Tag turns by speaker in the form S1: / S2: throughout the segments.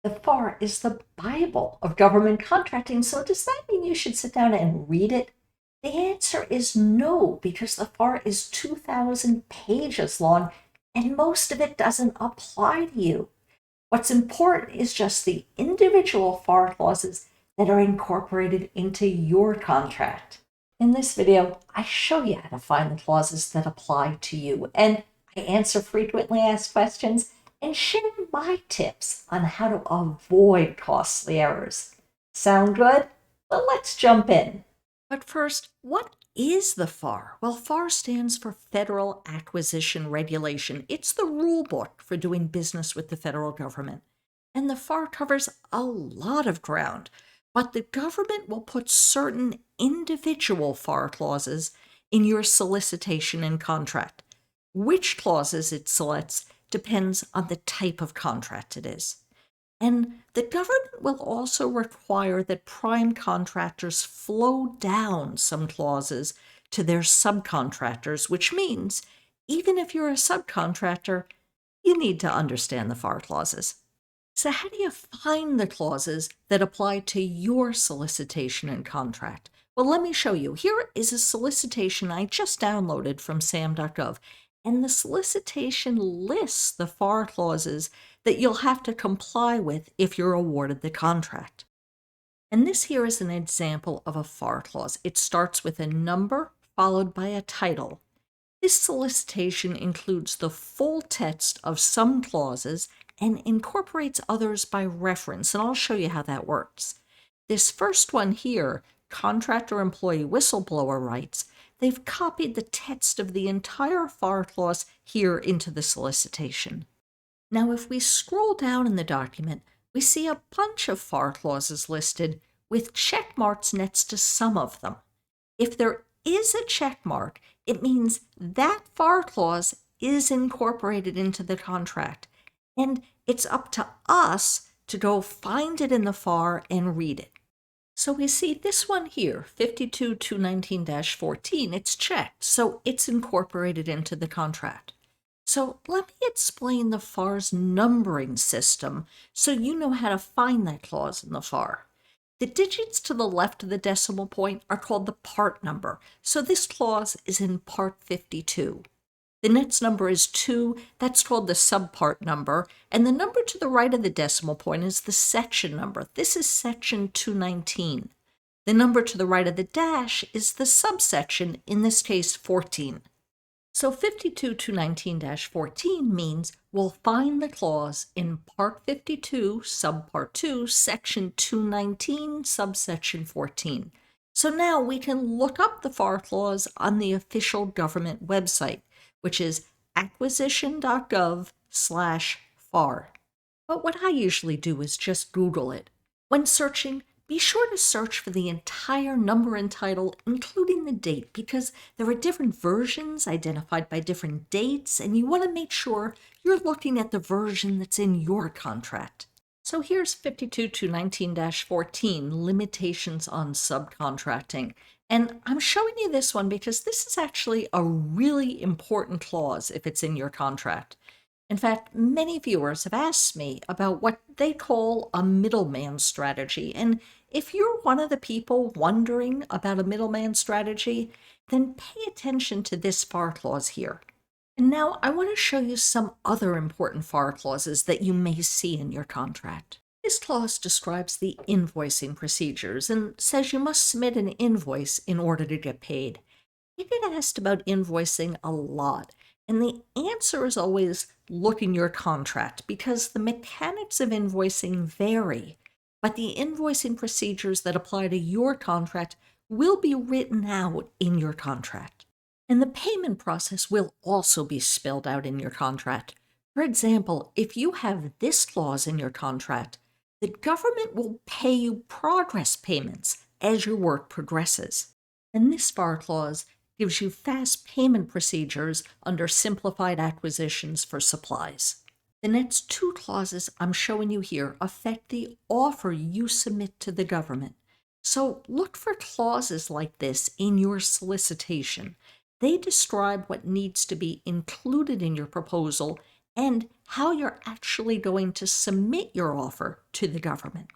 S1: The FAR is the Bible of government contracting, so does that mean you should sit down and read it? The answer is no, because the FAR is 2,000 pages long and most of it doesn't apply to you. What's important is just the individual FAR clauses that are incorporated into your contract. In this video, I show you how to find the clauses that apply to you, and I answer frequently asked questions and share my tips on how to avoid costly errors. Sound good? Well, let's jump in. But first, what is the FAR? Well, FAR stands for Federal Acquisition Regulation. It's the rule book for doing business with the federal government. And the FAR covers a lot of ground, but the government will put certain individual FAR clauses in your solicitation and contract. Which clauses it selects depends on the type of contract it is. And the government will also require that prime contractors flow down some clauses to their subcontractors, which means even if you're a subcontractor, you need to understand the FAR clauses. So how do you find the clauses that apply to your solicitation and contract? Well, let me show you. Here is a solicitation I just downloaded from sam.gov, and the solicitation lists the FAR clauses that you'll have to comply with if you're awarded the contract. And this here is an example of a FAR clause. It starts with a number followed by a title. This solicitation includes the full text of some clauses and incorporates others by reference, and I'll show you how that works. This first one here, contractor employee whistleblower rights, they've copied the text of the entire FAR clause here into the solicitation. Now, if we scroll down in the document, we see a bunch of FAR clauses listed with check marks next to some of them. If there is a check mark, it means that FAR clause is incorporated into the contract, and it's up to us to go find it in the FAR and read it. So we see this one here, 52.219-14, it's checked, so it's incorporated into the contract. So let me explain the FAR's numbering system so you know how to find that clause in the FAR. The digits to the left of the decimal point are called the part number, so this clause is in part 52. The next number is 2, that's called the subpart number, and the number to the right of the decimal point is the section number. This is section 219. The number to the right of the dash is the subsection, in this case 14. So 52.219-14 means we'll find the clause in Part 52, Subpart 2, Section 219, Subsection 14. So now we can look up the FAR clause on the official government website, which is acquisition.gov/FAR. But what I usually do is just Google it. When searching, be sure to search for the entire number and title, including the date, because there are different versions identified by different dates, and you want to make sure you're looking at the version that's in your contract. So here's 52.219-14, Limitations on Subcontracting. And I'm showing you this one because this is actually a really important clause if it's in your contract. In fact, many viewers have asked me about what they call a middleman strategy, and if you're one of the people wondering about a middleman strategy, then pay attention to this FAR clause here. And now I want to show you some other important FAR clauses that you may see in your contract. This clause describes the invoicing procedures and says you must submit an invoice in order to get paid. I get asked about invoicing a lot, and the answer is always look in your contract because the mechanics of invoicing vary, but the invoicing procedures that apply to your contract will be written out in your contract. And the payment process will also be spelled out in your contract. For example, if you have this clause in your contract, the government will pay you progress payments as your work progresses. And this FAR clause gives you fast payment procedures under simplified acquisitions for supplies. The next two clauses I'm showing you here affect the offer you submit to the government. So look for clauses like this in your solicitation. They describe what needs to be included in your proposal and how you're actually going to submit your offer to the government.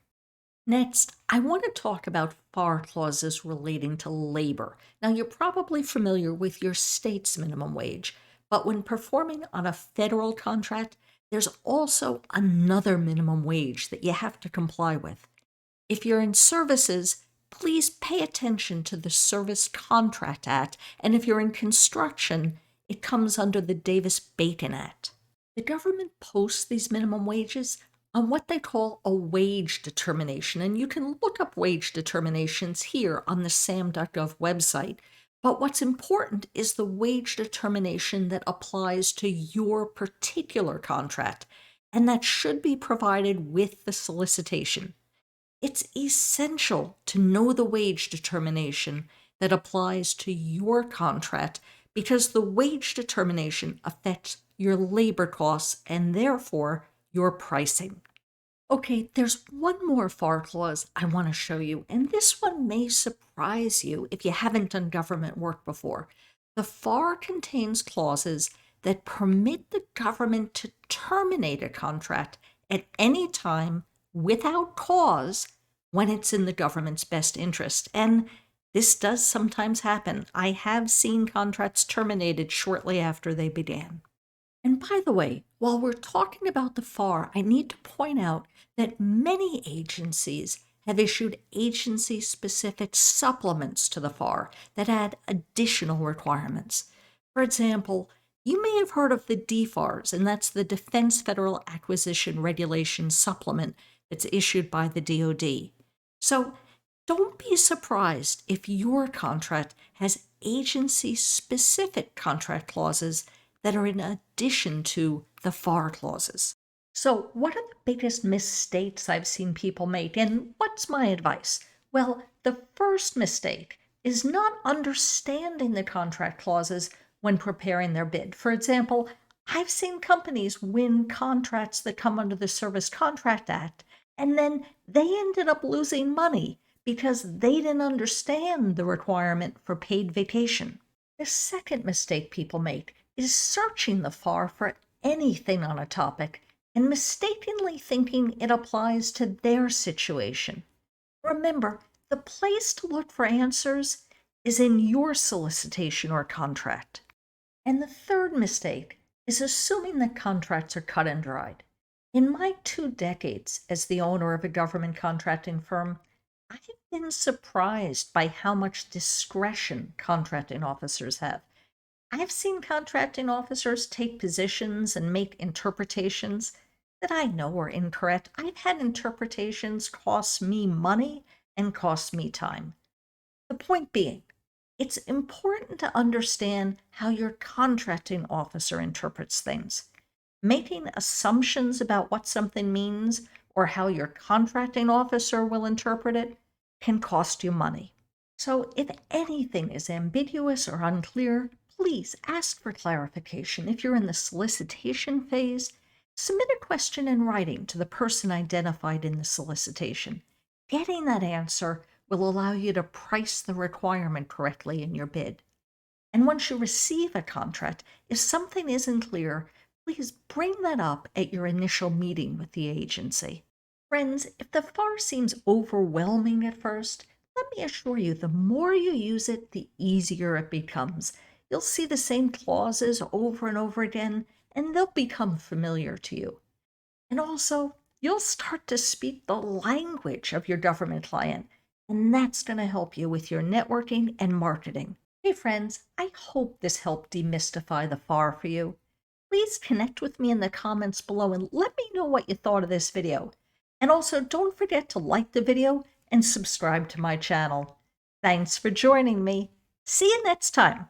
S1: Next, I want to talk about FAR clauses relating to labor. Now, you're probably familiar with your state's minimum wage, but when performing on a federal contract, there's also another minimum wage that you have to comply with. If you're in services, please pay attention to the Service Contract Act, and if you're in construction, it comes under the Davis-Bacon Act. The government posts these minimum wages on what they call a wage determination, and you can look up wage determinations here on the sam.gov website. But what's important is the wage determination that applies to your particular contract, and that should be provided with the solicitation. It's essential to know the wage determination that applies to your contract because the wage determination affects your labor costs and therefore your pricing. Okay, there's one more FAR clause I want to show you, and this one may surprise you if you haven't done government work before. The FAR contains clauses that permit the government to terminate a contract at any time without cause when it's in the government's best interest. And this does sometimes happen. I have seen contracts terminated shortly after they began. And by the way, while we're talking about the FAR, I need to point out that many agencies have issued agency-specific supplements to the FAR that add additional requirements. For example, you may have heard of the DFARS, and that's the Defense Federal Acquisition Regulation Supplement that's issued by the DoD. So don't be surprised if your contract has agency-specific contract clauses that are in addition to the FAR clauses. So what are the biggest mistakes I've seen people make, and what's my advice? Well, the first mistake is not understanding the contract clauses when preparing their bid. For example, I've seen companies win contracts that come under the Service Contract Act, and then they ended up losing money because they didn't understand the requirement for paid vacation. The second mistake people make is searching the FAR for anything on a topic and mistakenly thinking it applies to their situation. Remember, the place to look for answers is in your solicitation or contract. And the third mistake is assuming that contracts are cut and dried. In my 2 decades as the owner of a government contracting firm, I have been surprised by how much discretion contracting officers have. I have seen contracting officers take positions and make interpretations that I know are incorrect. I've had interpretations cost me money and cost me time. The point being, it's important to understand how your contracting officer interprets things. Making assumptions about what something means or how your contracting officer will interpret it can cost you money. So if anything is ambiguous or unclear, please ask for clarification. If you're in the solicitation phase, submit a question in writing to the person identified in the solicitation. Getting that answer will allow you to price the requirement correctly in your bid. And once you receive a contract, if something isn't clear, please bring that up at your initial meeting with the agency. Friends, if the FAR seems overwhelming at first, let me assure you, the more you use it, the easier it becomes. You'll see the same clauses over and over again, and they'll become familiar to you. And also, you'll start to speak the language of your government client, and that's going to help you with your networking and marketing. Hey friends, I hope this helped demystify the FAR for you. Please connect with me in the comments below and let me know what you thought of this video. And also, don't forget to like the video and subscribe to my channel. Thanks for joining me. See you next time.